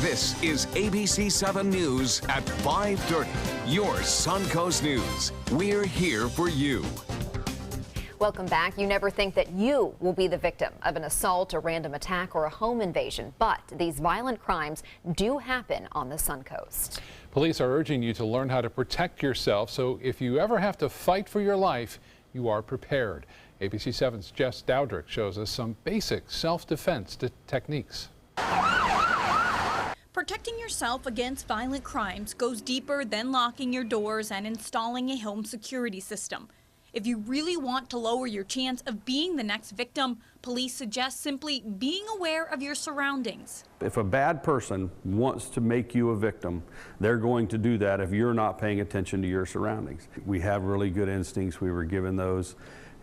This is ABC7 News at 5:30. Your Suncoast News. We're here for you. Welcome back. You never think that you will be the victim of an assault, a random attack, or a home invasion, but these violent crimes do happen on the Suncoast. Police are urging you to learn how to protect yourself, so if you ever have to fight for your life, you are prepared. ABC7's Jess Dowdrick shows us some basic self-defense techniques. Protecting yourself against violent crimes goes deeper than locking your doors and installing a home security system. If you really want to lower your chance of being the next victim, police suggest simply being aware of your surroundings. If a bad person wants to make you a victim, they're going to do that if you're not paying attention to your surroundings. We have really good instincts. We were given those,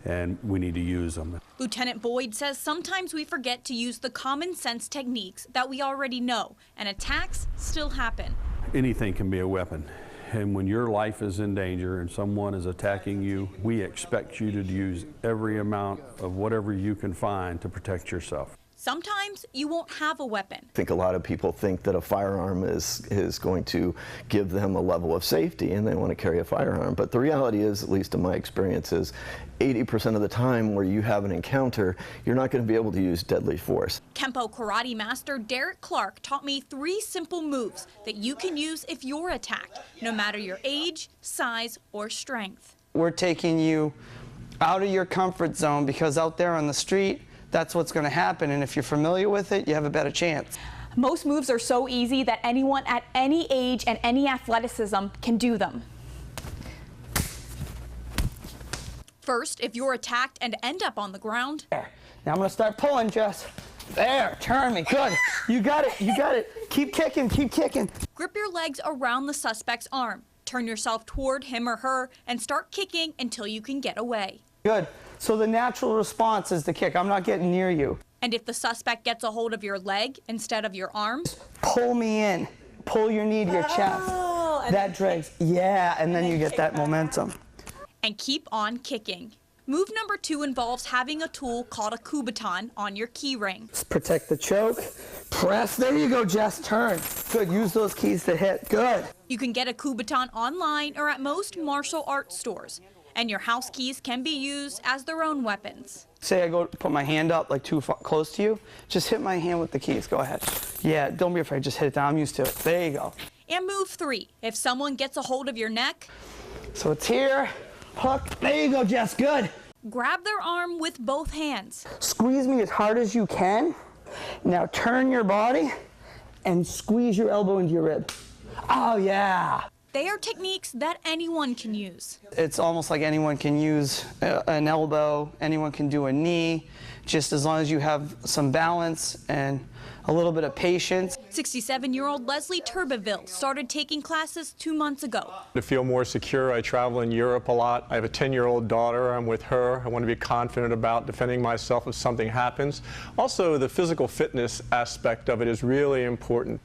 and we need to use them. Lieutenant Boyd says sometimes we forget to use the common sense techniques that we already know, and attacks still happen. Anything can be a weapon. And when your life is in danger and someone is attacking you, we expect you to use every amount of whatever you can find to protect yourself. Sometimes you won't have a weapon. I think a lot of people think that a firearm is going to give them a level of safety and they want to carry a firearm. But the reality is, at least in my experience, is 80% of the time where you have an encounter, you're not going to be able to use deadly force. Kempo karate master Derek Clark taught me 3 simple moves that you can use if you're attacked, no matter your age, size, or strength. We're taking you out of your comfort zone because out there on the street, that's what's going to happen, and if you're familiar with it, you have a better chance. Most moves are so easy that anyone at any age and any athleticism can do them. First, if you're attacked and end up on the ground. There. Now I'm going to start pulling, Jess. There, turn me, good. You got it, you got it. Keep kicking, keep kicking. Grip your legs around the suspect's arm. Turn yourself toward him or her and start kicking until you can get away. Good. So the natural response is to kick. I'm not getting near you. And if the suspect gets a hold of your leg instead of your arm, pull me in. Pull your knee to your chest. That drags. Yeah, and then you get that momentum. And keep on kicking. Move number 2 involves having a tool called a kubaton on your key ring. Protect the choke. Press. There you go, Jess. Turn. Good. Use those keys to hit. Good. You can get a kubaton online or at most martial arts stores. And your house keys can be used as their own weapons. Say I go put my hand up like too close to you, just hit my hand with the keys. Go ahead. Yeah, don't be afraid. Just hit it down. I'm used to it. There you go. And move 3. If someone gets a hold of your neck. So it's here. Hook. There you go, Jess. Good. Grab their arm with both hands. Squeeze me as hard as you can. Now turn your body and squeeze your elbow into your rib. Oh, yeah. They are techniques that anyone can use. It's almost like anyone can use an elbow, anyone can do a knee, just as long as you have some balance and a little bit of patience. 67-year-old Leslie Turbeville started taking classes 2 months ago. To feel more secure, I travel in Europe a lot. I have a 10-year-old daughter. I'm with her. I want to be confident about defending myself if something happens. Also, the physical fitness aspect of it is really important.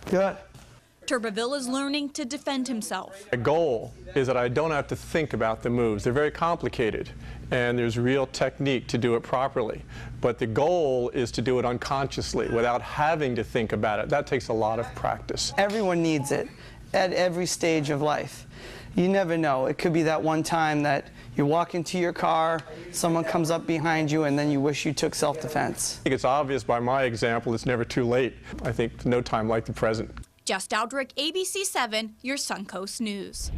Good. Turbeville is learning to defend himself. My goal is that I don't have to think about the moves. They're very complicated, and there's real technique to do it properly. But the goal is to do it unconsciously without having to think about it. That takes a lot of practice. Everyone needs it at every stage of life. You never know. It could be that one time that you walk into your car, someone comes up behind you, and then you wish you took self-defense. I think it's obvious by my example it's never too late. I think no time like the present. Jess Dowdrick, ABC7, your Suncoast News.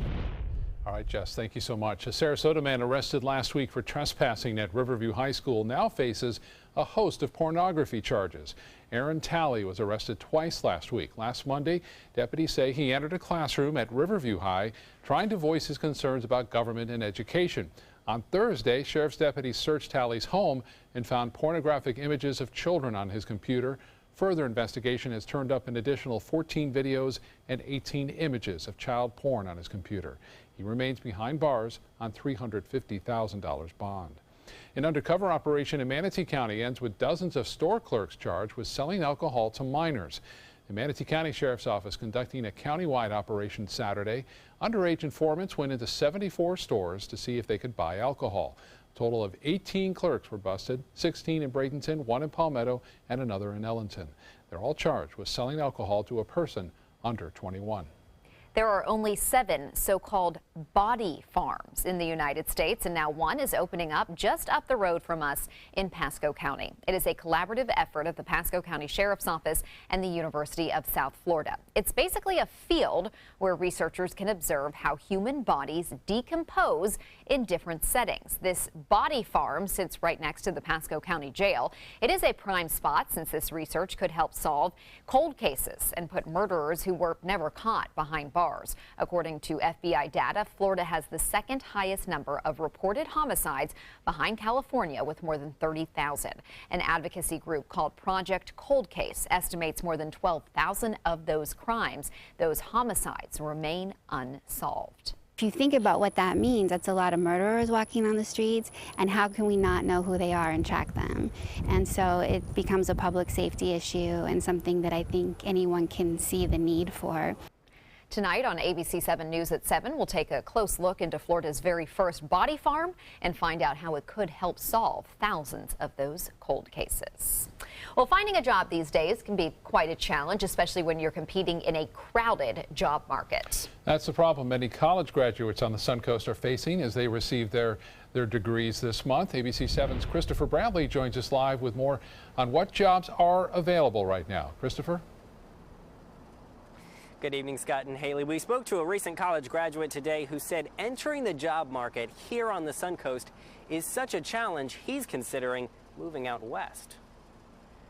All right, Jess, thank you so much. A Sarasota man arrested last week for trespassing at Riverview High School now faces a host of pornography charges. Aaron Talley was arrested twice last week. Last Monday, deputies say he entered a classroom at Riverview High trying to voice his concerns about government and education. On Thursday, sheriff's deputies searched Talley's home and found pornographic images of children on his computer. Further investigation has turned up an additional 14 videos and 18 images of child porn on his computer. He remains behind bars on $350,000 bond. An undercover operation in Manatee County ends with dozens of store clerks charged with selling alcohol to minors. The Manatee County Sheriff's Office conducting a countywide operation Saturday. Underage informants went into 74 stores to see if they could buy alcohol. A total of 18 clerks were busted, 16 in Bradenton, 1 in Palmetto, and another in Ellenton. They're all charged with selling alcohol to a person under 21. There are only 7 so-called body farms in the United States, and now one is opening up just up the road from us in Pasco County. It is a collaborative effort of the Pasco County Sheriff's Office and the University of South Florida. It's basically a field where researchers can observe how human bodies decompose in different settings. This body farm sits right next to the Pasco County Jail. It is a prime spot since this research could help solve cold cases and put murderers who were never caught behind bars. According to FBI data, Florida has the second highest number of reported homicides behind California with more than 30,000. An advocacy group called Project Cold Case estimates more than 12,000 of those crimes, those homicides, remain unsolved. If you think about what that means, that's a lot of murderers walking on the streets, and how can we not know who they are and track them? And so it becomes a public safety issue and something that I think anyone can see the need for. Tonight on ABC7 News at 7, we'll take a close look into Florida's very first body farm and find out how it could help solve thousands of those cold cases. Well, finding a job these days can be quite a challenge, especially when you're competing in a crowded job market. That's the problem many college graduates on the Suncoast are facing as they receive their degrees this month. ABC7's Christopher Bradley joins us live with more on what jobs are available right now. Christopher? Good evening, Scott and Haley. We spoke to a recent college graduate today who said entering the job market here on the Suncoast is such a challenge he's considering moving out west.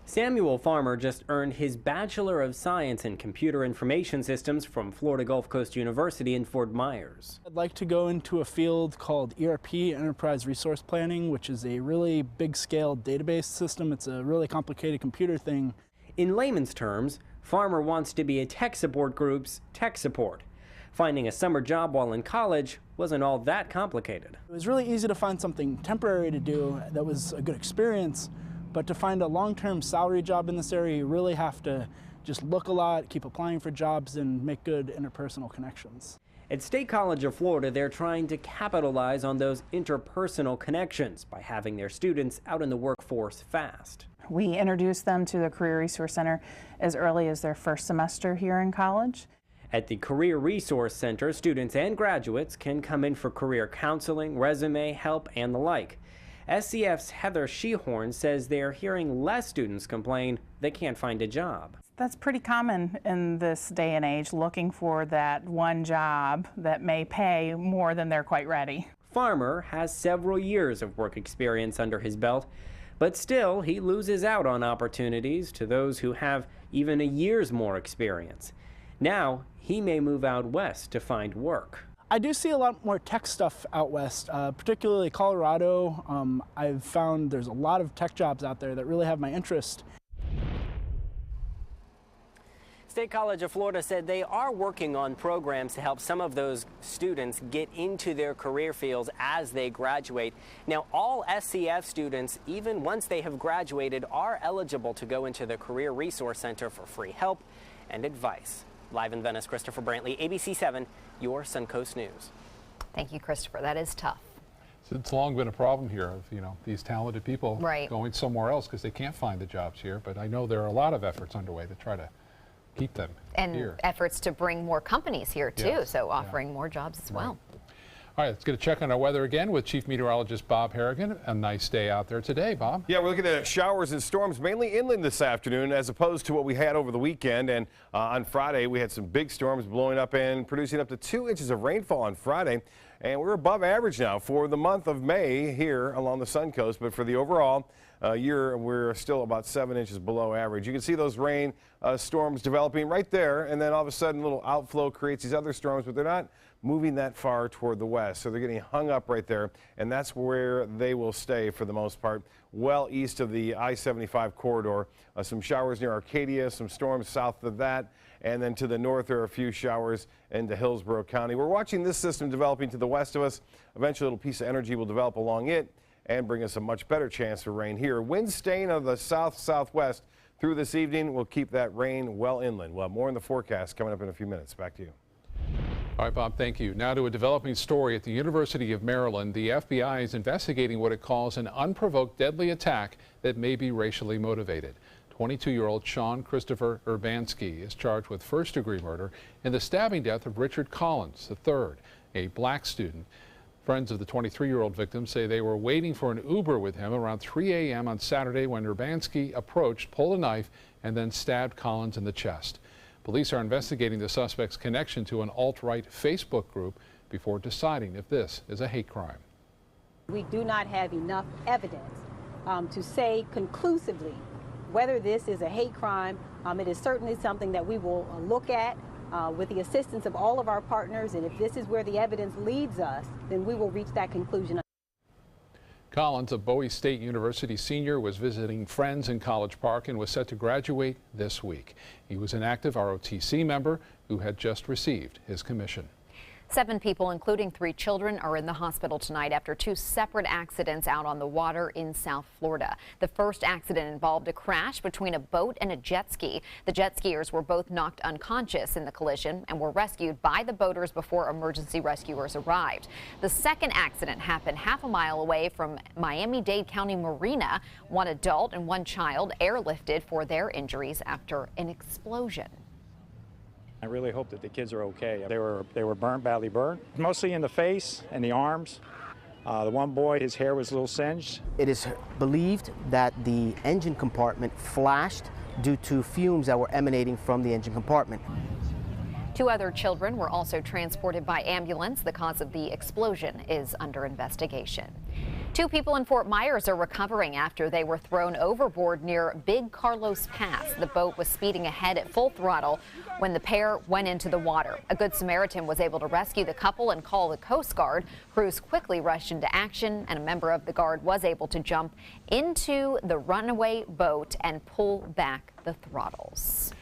Samuel Farmer just earned his Bachelor of Science in Computer Information Systems from Florida Gulf Coast University in Fort Myers. I'd like to go into a field called ERP, Enterprise Resource Planning, which is a really big-scale database system. It's a really complicated computer thing. In layman's terms, Farmer wants to be a tech support group's tech support. Finding a summer job while in college wasn't all that complicated. It was really easy to find something temporary to do that was a good experience, but to find a long-term salary job in this area, you really have to just look a lot, keep applying for jobs, and make good interpersonal connections. At State College of Florida, they're trying to capitalize on those interpersonal connections by having their students out in the workforce fast. We introduce them to the Career Resource Center as early as their first semester here in college. At the Career Resource Center, students and graduates can come in for career counseling, resume help, and the like. SCF's Heather Shehorn says they're hearing less students complain they can't find a job. That's pretty common in this day and age, looking for that one job that may pay more than they're quite ready. Farmer has several years of work experience under his belt, but still he loses out on opportunities to those who have even a year's more experience. Now he may move out west to find work. I do see a lot more tech stuff out west, particularly Colorado. I've found there's a lot of tech jobs out there that really have my interest. State College of Florida said they are working on programs to help some of those students get into their career fields as they graduate. Now, all SCF students, even once they have graduated, are eligible to go into the Career Resource Center for free help and advice. Live in Venice, Christopher Brantley, ABC7, your Suncoast News. Thank you, Christopher. That is tough. It's long been a problem here of, these talented people going somewhere else because they can't find the jobs here. But I know there are a lot of efforts underway to try to keep them here. And efforts to bring more companies here, too, so offering more jobs as well. All right, let's get a check on our weather again with Chief Meteorologist Bob Harrigan. A nice day out there today, Bob. Yeah, we're looking at showers and storms mainly inland this afternoon as opposed to what we had over the weekend. And on Friday, we had some big storms blowing up and producing up to 2 inches of rainfall on Friday. And we're above average now for the month of May here along the Suncoast. But for the overall year, we're still about 7 inches below average. You can see those rain storms developing right there. And then all of a sudden, a little outflow creates these other storms, but they're not moving that far toward the west. So they're getting hung up right there. And that's where they will stay for the most part, well east of the I-75 corridor. Some showers near Arcadia, some storms south of that. And then to the north, there are a few showers into Hillsborough County. We're watching this system developing to the west of us. Eventually, a little piece of energy will develop along it and bring us a much better chance for rain here. Winds staying of the south-southwest through this evening will keep that rain well inland. We'll have more in the forecast coming up in a few minutes. Back to you. All right, Bob, thank you. Now to a developing story at the University of Maryland. The FBI is investigating what it calls an unprovoked deadly attack that may be racially motivated. 22-year-old Sean Christopher Urbanski is charged with first-degree murder in the stabbing death of Richard Collins III, a black student. Friends of the 23-year-old victim say they were waiting for an Uber with him around 3 a.m. on Saturday when Urbanski approached, pulled a knife, and then stabbed Collins in the chest. Police are investigating the suspect's connection to an alt-right Facebook group before deciding if this is a hate crime. We do not have enough evidence to say conclusively whether this is a hate crime. It is certainly something that we will look at with the assistance of all of our partners, and if this is where the evidence leads us, then we will reach that conclusion. Collins, a Bowie State University senior, was visiting friends in College Park and was set to graduate this week. He was an active ROTC member who had just received his commission. 7 people, including 3 children, are in the hospital tonight after 2 separate accidents out on the water in South Florida. The first accident involved a crash between a boat and a jet ski. The jet skiers were both knocked unconscious in the collision and were rescued by the boaters before emergency rescuers arrived. The second accident happened half a mile away from Miami-Dade County Marina. 1 adult and 1 child airlifted for their injuries after an explosion. I really hope that the kids are okay. They were burnt, badly burnt, mostly in the face and the arms. The one boy, his hair was a little singed. It is believed that the engine compartment flashed due to fumes that were emanating from the engine compartment. 2 other children were also transported by ambulance. The cause of the explosion is under investigation. 2 people in Fort Myers are recovering after they were thrown overboard near Big Carlos Pass. The boat was speeding ahead at full throttle when the pair went into the water. A Good Samaritan was able to rescue the couple and call the Coast Guard. Crews quickly rushed into action, and a member of the Guard was able to jump into the runaway boat and pull back the throttles.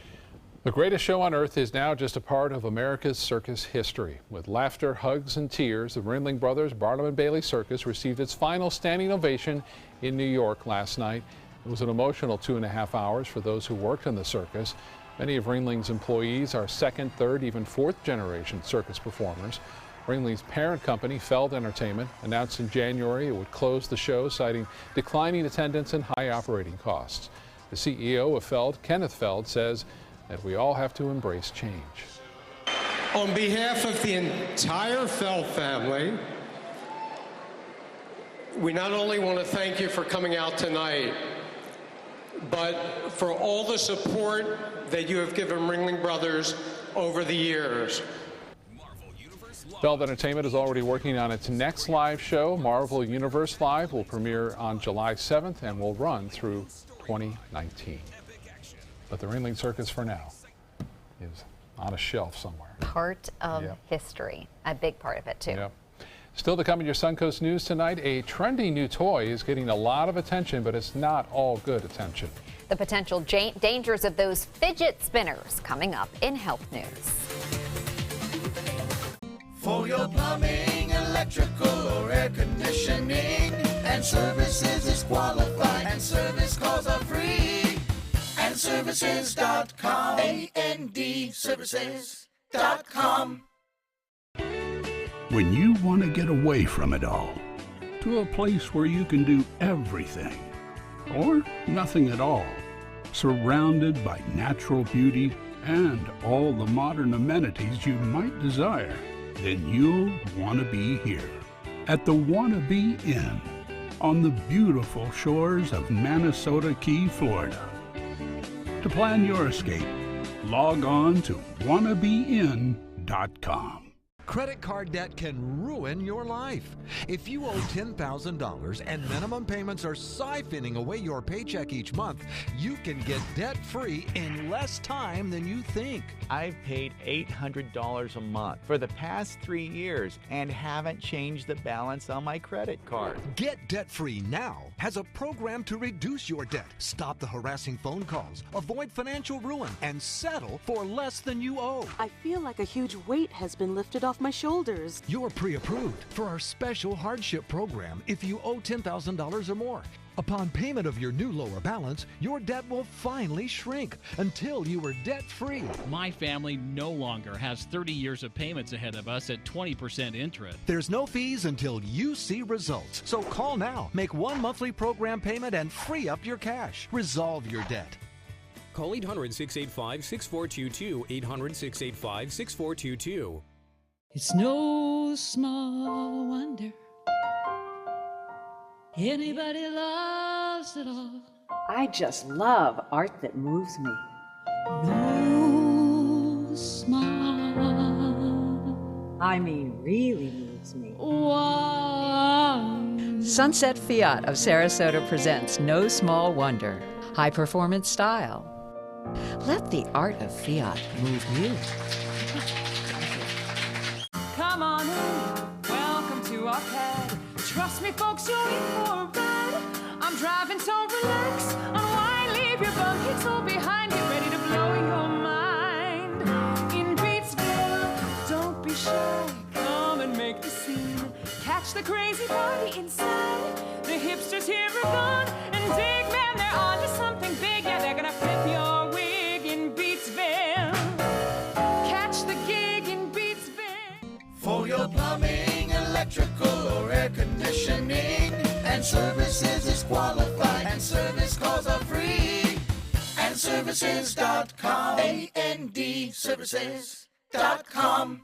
The greatest show on earth is now just a part of America's circus history. With laughter, hugs, and tears, the Ringling Brothers Barnum and Bailey Circus received its final standing ovation in New York last night. It was an emotional 2.5 hours for those who worked in the circus. Many of Ringling's employees are 2nd, 3rd, even 4th generation circus performers. Ringling's parent company, Feld Entertainment, announced in January it would close the show, citing declining attendance and high operating costs. The CEO of Feld, Kenneth Feld, says that we all have to embrace change. On behalf of the entire Feld family, we not only want to thank you for coming out tonight, but for all the support that you have given Ringling Brothers over the years. Feld Entertainment is already working on its next live show. Marvel Universe Live will premiere on July 7th and will run through 2019. But the Ringling Circus for now is on a shelf somewhere. Part of history, a big part of it too. Yep. Still to come in your Suncoast News tonight, a trendy new toy is getting a lot of attention, but it's not all good attention. The potential dangers of those fidget spinners coming up in Health News. For your plumbing, electrical, or air conditioning, and services is qualified, and service calls are free. AndServices.com. AndServices.com. When you want to get away from it all, to a place where you can do everything, or nothing at all, surrounded by natural beauty and all the modern amenities you might desire, then you'll want to be here at the Wanna Be Inn on the beautiful shores of Manasota Key, Florida. To plan your escape, log on to wannabein.com. Credit card debt can ruin your life. If you owe $10,000 and minimum payments are siphoning away your paycheck each month, you can get debt-free in less time than you think. I've paid $800 a month for the past 3 years and haven't changed the balance on my credit card. Get debt-free now has a program to reduce your debt, stop the harassing phone calls, avoid financial ruin, and settle for less than you owe. I feel like a huge weight has been lifted off my shoulders. You're pre-approved for our special hardship program if you owe $10,000 or more. Upon payment of your new lower balance, your debt will finally shrink until you are debt-free. My family no longer has 30 years of payments ahead of us at 20% interest. There's no fees until you see results. So call now, make one monthly program payment, and free up your cash. Resolve your debt. Call 800-685-6422, 800-685-6422. It's no small wonder anybody loves it all. I just love art that moves me. No small, I mean, really moves me. one. Sunset Fiat of Sarasota presents No Small Wonder. High performance style. Let the art of Fiat move you. Come on in, welcome to our pad. Trust me, folks, you're in for a ride. I'm driving, so relax. Unwind, leave your buckets all behind. Get ready to blow your mind. In Beatsville, don't be shy. Come and make the scene. Catch the crazy party inside. The hipsters here are gone. And dig, man, they're on to something big. Yeah, they're gonna flip your wig in Beatsville. Catch the gig in Beatsville. For your plumbing, electrical, or air conditioning, and services is qualified, and service calls are free. And services.com, AND services.com.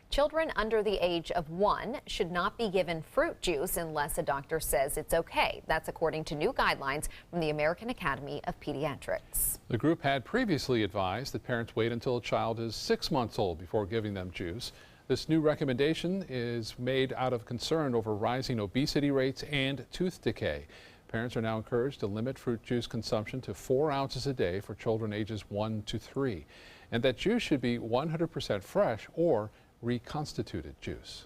Children under the age of 1 should not be given fruit juice unless a doctor says it's okay. That's according to new guidelines from the American Academy of Pediatrics. The group had previously advised that parents wait until a child is 6 months old before giving them juice. This new recommendation is made out of concern over rising obesity rates and tooth decay. Parents are now encouraged to limit fruit juice consumption to 4 ounces a day for children ages 1 to 3, and that juice should be 100% fresh or reconstituted juice.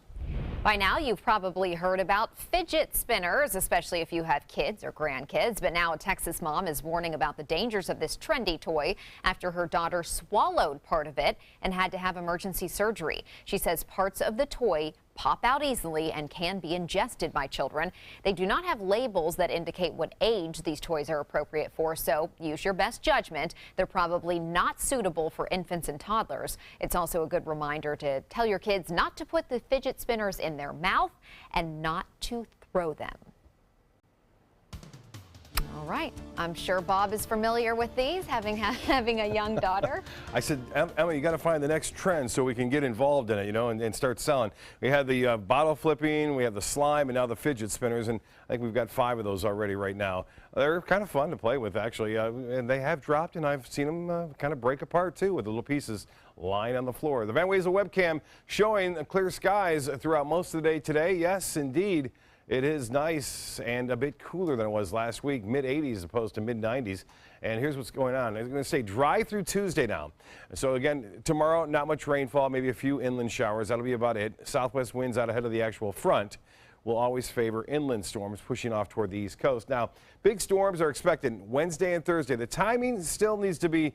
By now, you've probably heard about fidget spinners, especially if you have kids or grandkids. But now a Texas mom is warning about the dangers of this trendy toy after her daughter swallowed part of it and had to have emergency surgery. She says parts of the toy pop out easily and can be ingested by children. They do not have labels that indicate what age these toys are appropriate for, so use your best judgment. They're probably not suitable for infants and toddlers. It's also a good reminder to tell your kids not to put the fidget spinners in their mouth and not to throw them. All right, I'm sure Bob is familiar with these, having a young daughter. I said, Emma, you got to find the next trend so we can get involved in it, you know, and start selling. We had the bottle flipping, we have the slime, and now the fidget spinners, and I think we've got 5 of those already right now. They're kind of fun to play with, actually, and they have dropped, and I've seen them kind of break apart, too, with the little pieces lying on the floor. The Van Wezel webcam showing clear skies throughout most of the day today. Yes, indeed. It is nice and a bit cooler than it was last week, mid-80s as opposed to mid-90s. And here's what's going on. It's going to stay dry through Tuesday now. So again, tomorrow, not much rainfall, maybe a few inland showers. That'll be about it. Southwest winds out ahead of the actual front will always favor inland storms pushing off toward the East Coast. Now, big storms are expected Wednesday and Thursday. The timing still needs to be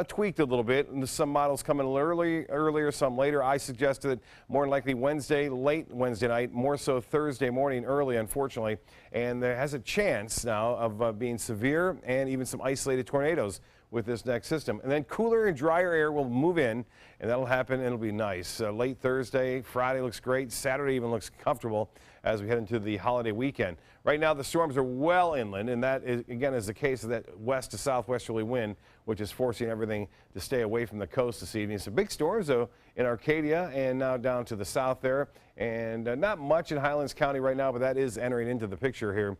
tweaked a little bit. And some models coming earlier, some later. I suggested that more than likely Wednesday, late Wednesday night, more so Thursday morning early, unfortunately. And there has a chance now of being severe and even some isolated tornadoes with this next system. And then cooler and drier air will move in, and that'll happen, and it'll be nice. Late Thursday, Friday looks great. Saturday even looks comfortable as we head into the holiday weekend. Right now, the storms are well inland, and that, again, is the case of that west to southwesterly wind, which is forcing everything to stay away from the coast this evening. Some big storms, though, in Arcadia and now down to the south there. And not much in Highlands County right now, but that is entering into the picture here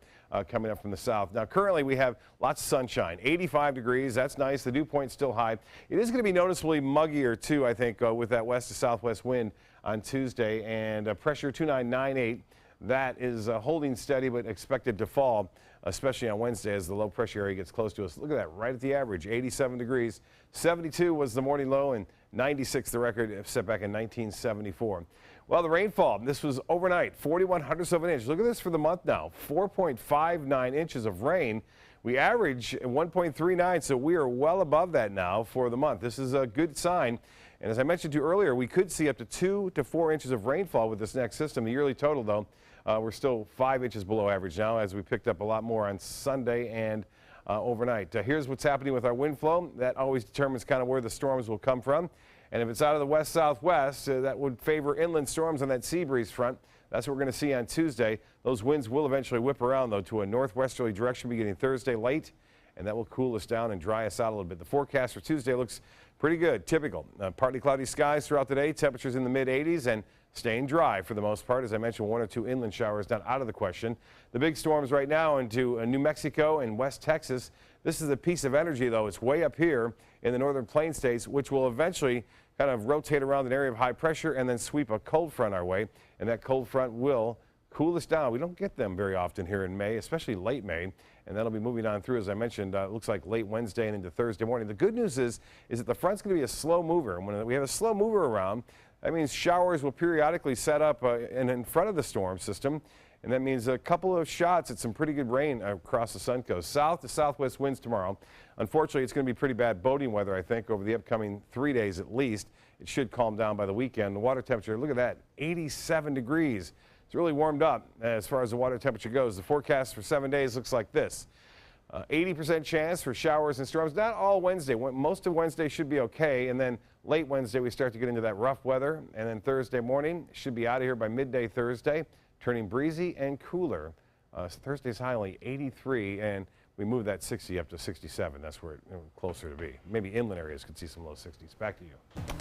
coming up from the south. Now, currently, we have lots of sunshine, 85 degrees. That's nice. The dew point's still high. It is going to be noticeably muggier, too, I think, with that west to southwest wind on Tuesday. And pressure 2998. That is holding steady but expected to fall, especially on Wednesday as the low pressure area gets close to us. Look at that, right at the average, 87 degrees. 72 was the morning low and 96 the record set back in 1974. Well, the rainfall, this was overnight, 41/100ths of an inch. Look at this for the month now, 4.59 inches of rain. We average 1.39, so we are well above that now for the month. This is a good sign. And as I mentioned to you earlier, we could see up to 2 to 4 inches of rainfall with this next system. The yearly total, though, we're still 5 inches below average now as we picked up a lot more on Sunday and overnight. Here's what's happening with our wind flow. That always determines kind of where the storms will come from. And if it's out of the west-southwest, that would favor inland storms on that sea breeze front. That's what we're going to see on Tuesday. Those winds will eventually whip around, though, to a northwesterly direction beginning Thursday late and that will cool us down and dry us out a little bit. The forecast for Tuesday looks pretty good, typical. Partly cloudy skies throughout the day, temperatures in the mid-80s, and staying dry for the most part. As I mentioned, 1 or 2 inland showers not out of the question. The big storms right now into New Mexico and West Texas. This is a piece of energy, though. It's way up here in the northern plain states, which will eventually kind of rotate around an area of high pressure and then sweep a cold front our way. And that cold front will cool us down. We don't get them very often here in May, especially late May. And that'll be moving on through, as I mentioned, it looks like late Wednesday and into Thursday morning. The good news is that the front's going to be a slow mover. And when we have a slow mover around, that means showers will periodically set up in front of the storm system. And that means a couple of shots at some pretty good rain across the Suncoast. South to southwest winds tomorrow. Unfortunately, it's going to be pretty bad boating weather, I think, over the upcoming 3 days at least. It should calm down by the weekend. The water temperature, look at that, 87 degrees. It's really warmed up as far as the water temperature goes. The forecast for 7 days looks like this. 80% chance for showers and storms. Not all Wednesday. Most of Wednesday should be okay. And then late Wednesday, we start to get into that rough weather. And then Thursday morning, should be out of here by midday Thursday, turning breezy and cooler. So Thursday's high only 83, and we move that 60 up to 67. That's where it's closer to be. Maybe inland areas could see some low 60s. Back to you.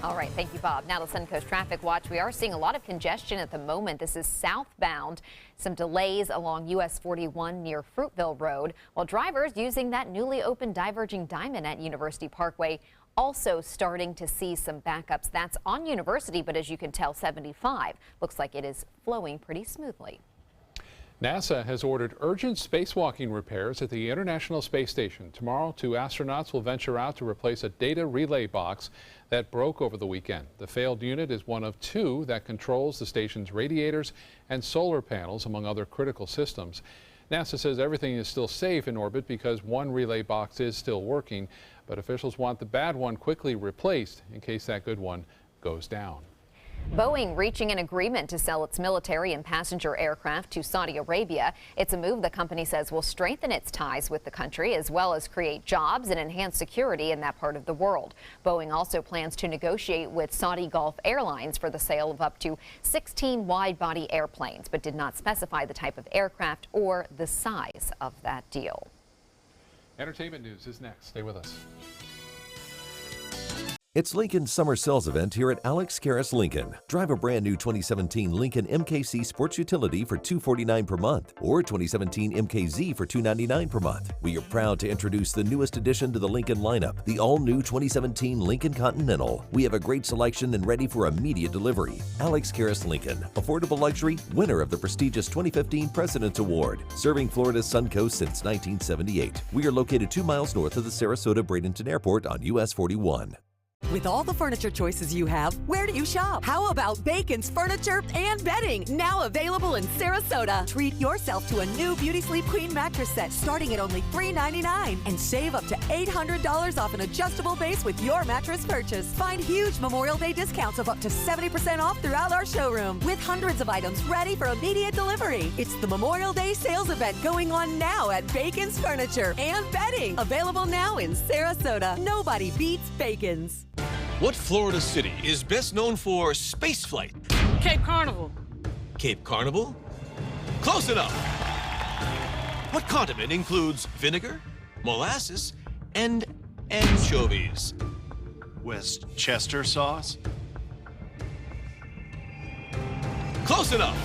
All right, thank you, Bob. Now to Suncoast Traffic Watch. We are seeing a lot of congestion at the moment. This is southbound. Some delays along US 41 near Fruitville Road, while drivers using that newly opened diverging diamond at University Parkway also starting to see some backups. That's on University, but as you can tell, 75 looks like it is flowing pretty smoothly. NASA has ordered urgent spacewalking repairs at the International Space Station. Tomorrow, 2 astronauts will venture out to replace a data relay box that broke over the weekend. The failed unit is one of 2 that controls the station's radiators and solar panels, among other critical systems. NASA says everything is still safe in orbit because one relay box is still working, but officials want the bad one quickly replaced in case that good one goes down. Boeing reaching an agreement to sell its military and passenger aircraft to Saudi Arabia. It's a move the company says will strengthen its ties with the country as well as create jobs and enhance security in that part of the world. Boeing also plans to negotiate with Saudi Gulf Airlines for the sale of up to 16 wide-body airplanes, but did not specify the type of aircraft or the size of that deal. Entertainment news is next. Stay with us. It's Lincoln's summer sales event here at Alex Karras Lincoln. Drive a brand new 2017 Lincoln MKC Sports Utility for $249 per month or 2017 MKZ for $299 per month. We are proud to introduce the newest addition to the Lincoln lineup, the all-new 2017 Lincoln Continental. We have a great selection and ready for immediate delivery. Alex Karras Lincoln, affordable luxury, winner of the prestigious 2015 President's Award, serving Florida's Suncoast since 1978. We are located 2 miles north of the Sarasota-Bradenton Airport on US 41. With all the furniture choices you have, where do you shop? How about Bacon's Furniture and Bedding, now available in Sarasota? Treat yourself to a new Beauty Sleep Queen mattress set starting at only $399 and save up to $800 off an adjustable base with your mattress purchase. Find huge Memorial Day discounts of up to 70% off throughout our showroom with hundreds of items ready for immediate delivery. It's the Memorial Day sales event going on now at Bacon's Furniture and Bedding, available now in Sarasota. Nobody beats Bacon's. What Florida city is best known for spaceflight? Cape Carnival. Cape Carnival? Close enough. What condiment includes vinegar, molasses, and anchovies? Westchester sauce? Close enough.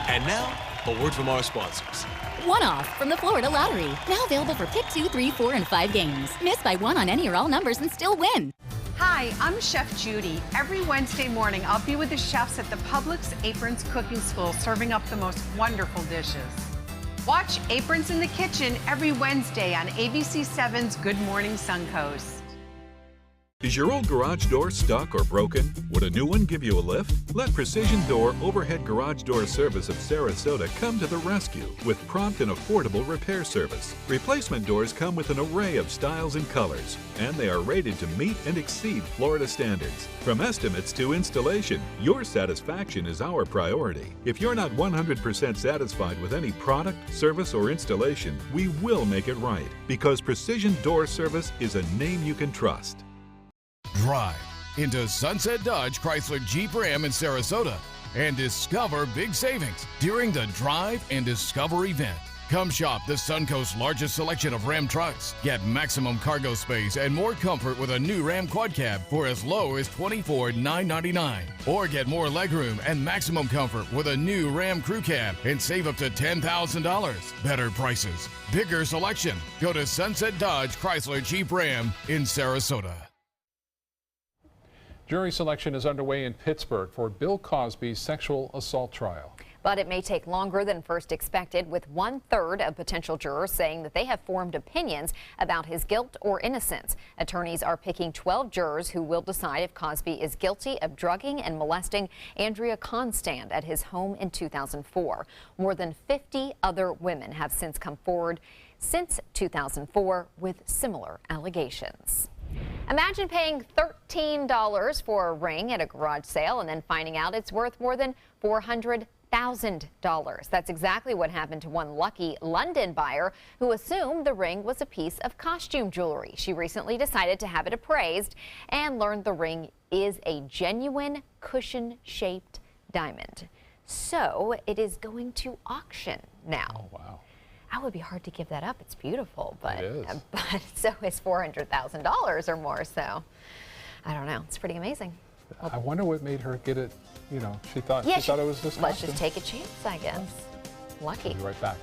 And now, a word from our sponsors. One-off from the Florida Lottery. Now available for pick 2, 3, 4, and 5 games. Miss by 1 on any or all numbers and still win. Hi, I'm Chef Judy. Every Wednesday morning, I'll be with the chefs at the Publix Aprons Cooking School serving up the most wonderful dishes. Watch Aprons in the Kitchen every Wednesday on ABC7's Good Morning Suncoast. Is your old garage door stuck or broken? Would a new one give you a lift? Let Precision Door Overhead Garage Door Service of Sarasota come to the rescue with prompt and affordable repair service. Replacement doors come with an array of styles and colors, and they are rated to meet and exceed Florida standards. From estimates to installation, your satisfaction is our priority. If you're not 100% satisfied with any product, service, or installation, we will make it right, because Precision Door Service is a name you can trust. Drive into Sunset Dodge Chrysler Jeep Ram in Sarasota and discover big savings during the Drive and Discover event. Come shop the Suncoast's largest selection of Ram trucks. Get maximum cargo space and more comfort with a new Ram Quad Cab for as low as $24,999. Or get more legroom and maximum comfort with a new Ram Crew Cab and save up to $10,000. Better prices, bigger selection. Go to Sunset Dodge Chrysler Jeep Ram in Sarasota. Jury selection is underway in Pittsburgh for Bill Cosby's sexual assault trial. But it may take longer than first expected, with 1/3 of potential jurors saying that they have formed opinions about his guilt or innocence. Attorneys are picking 12 jurors who will decide if Cosby is guilty of drugging and molesting Andrea Constand at his home in 2004. More than 50 other women have since come forward since 2004 with similar allegations. Imagine paying $13 for a ring at a garage sale and then finding out it's worth more than $400,000. That's exactly what happened to one lucky London buyer who assumed the ring was a piece of costume jewelry. She recently decided to have it appraised and learned the ring is a genuine cushion-shaped diamond. So it is going to auction now. Oh, wow. That would be hard to give that up. It's beautiful, but It is. But so is $400,000 or more. So I don't know. It's pretty amazing. I wonder what made her get it. You know, she thought Yeah, it was this let's costume. just take a chance, I guess. Lucky. We'll be right back.